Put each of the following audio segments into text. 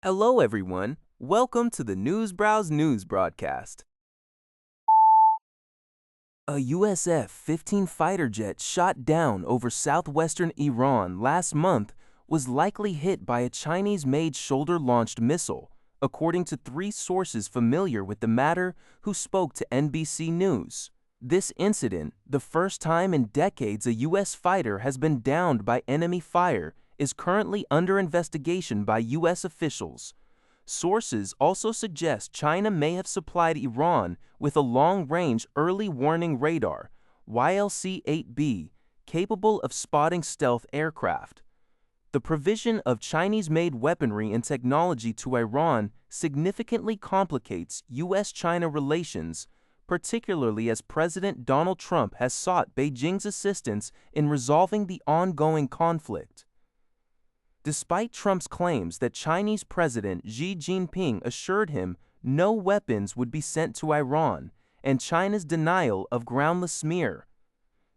Hello everyone, welcome to the Newsbrowse News broadcast. A US F-15 fighter jet shot down over southwestern Iran last month was likely hit by a Chinese-made shoulder-launched missile, according to three sources familiar with the matter who spoke to NBC News. This incident, the first time in decades a US fighter has been downed by enemy fire, is currently under investigation by US officials. Sources also suggest China may have supplied Iran with a long-range early warning radar, YLC-8B, capable of spotting stealth aircraft. The provision of Chinese-made weaponry and technology to Iran significantly complicates US-China relations, particularly as President Donald Trump has sought Beijing's assistance in resolving the ongoing conflict. Despite Trump's claims that Chinese President Xi Jinping assured him no weapons would be sent to Iran, and China's denial of groundless smear,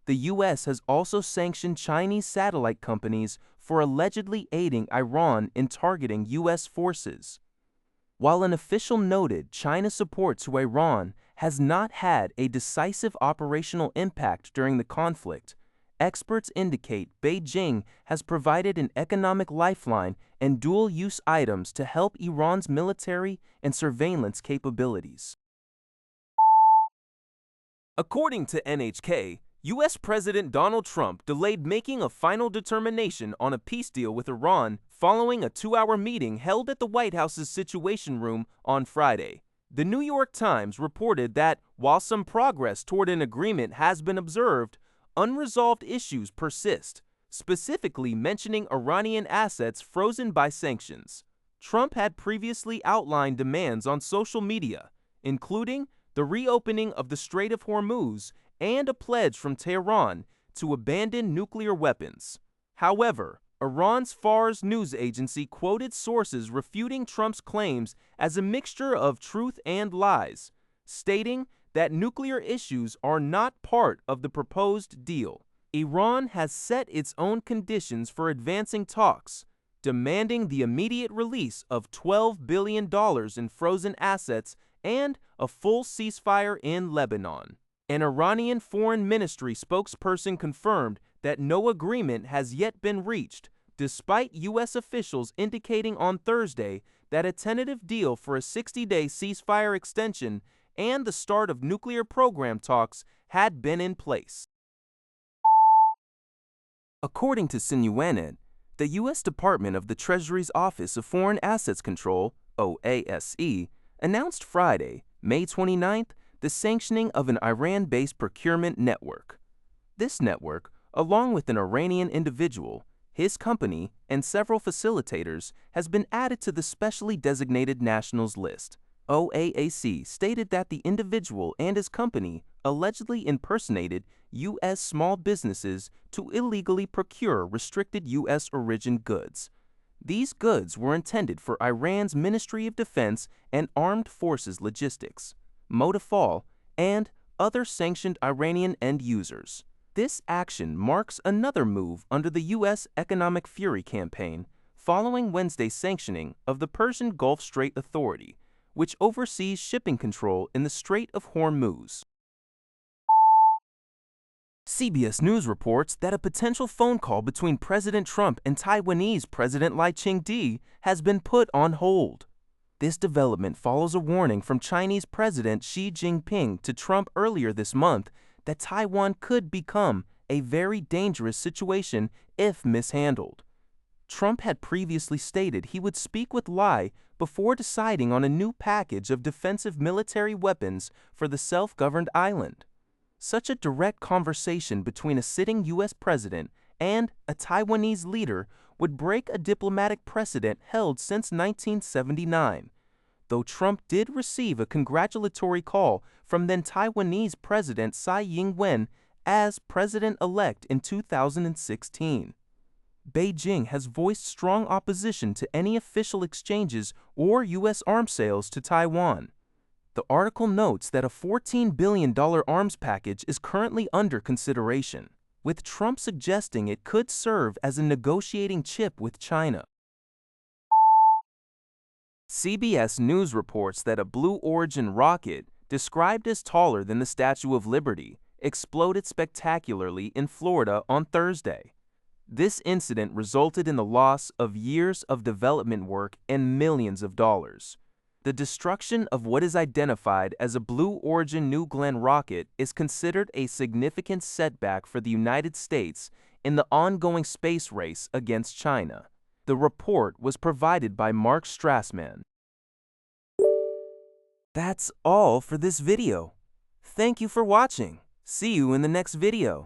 the U.S. has also sanctioned Chinese satellite companies for allegedly aiding Iran in targeting U.S. forces. While an official noted China's support to Iran has not had a decisive operational impact during the conflict, experts indicate Beijing has provided an economic lifeline and dual-use items to help Iran's military and surveillance capabilities. According to NHK, U.S. President Donald Trump delayed making a final determination on a peace deal with Iran following a 2-hour meeting held at the White House's Situation Room on Friday. The New York Times reported that, while some progress toward an agreement has been observed, unresolved issues persist, specifically mentioning Iranian assets frozen by sanctions. Trump had previously outlined demands on social media, including the reopening of the Strait of Hormuz and a pledge from Tehran to abandon nuclear weapons. However, Iran's Fars news agency quoted sources refuting Trump's claims as a mixture of truth and lies, stating that nuclear issues are not part of the proposed deal. Iran has set its own conditions for advancing talks, demanding the immediate release of $12 billion in frozen assets and a full ceasefire in Lebanon. An Iranian foreign ministry spokesperson confirmed that no agreement has yet been reached, despite U.S. officials indicating on Thursday that a tentative deal for a 60-day ceasefire extension and the start of nuclear program talks had been in place. According to Sinuanet, the U.S. Department of the Treasury's Office of Foreign Assets Control, OASE, announced Friday, May 29th, the sanctioning of an Iran-based procurement network. This network, along with an Iranian individual, his company, and several facilitators, has been added to the specially designated nationals list. OASE stated that the individual and his company allegedly impersonated U.S. small businesses to illegally procure restricted U.S. origin goods. These goods were intended for Iran's Ministry of Defense and Armed Forces Logistics, Motifal, and other sanctioned Iranian end users. This action marks another move under the U.S. Economic Fury campaign following Wednesday's sanctioning of the Persian Gulf Strait Authority, which oversees shipping control in the Strait of Hormuz. CBS News reports that a potential phone call between President Trump and Taiwanese President Lai Ching-te has been put on hold. This development follows a warning from Chinese President Xi Jinping to Trump earlier this month that Taiwan could become a very dangerous situation if mishandled. Trump had previously stated he would speak with Lai before deciding on a new package of defensive military weapons for the self-governed island. Such a direct conversation between a sitting U.S. president and a Taiwanese leader would break a diplomatic precedent held since 1979, though Trump did receive a congratulatory call from then Taiwanese President Tsai Ing-wen as president-elect in 2016. Beijing has voiced strong opposition to any official exchanges or U.S. arms sales to Taiwan. The article notes that a $14 billion arms package is currently under consideration, with Trump suggesting it could serve as a negotiating chip with China. CBS News reports that a Blue Origin rocket, described as taller than the Statue of Liberty, exploded spectacularly in Florida on Thursday. This incident resulted in the loss of years of development work and millions of dollars. The destruction of what is identified as a Blue Origin New Glenn rocket is considered a significant setback for the United States in the ongoing space race against China. The report was provided by Mark Strassman. That's all for this video. Thank you for watching. See you in the next video.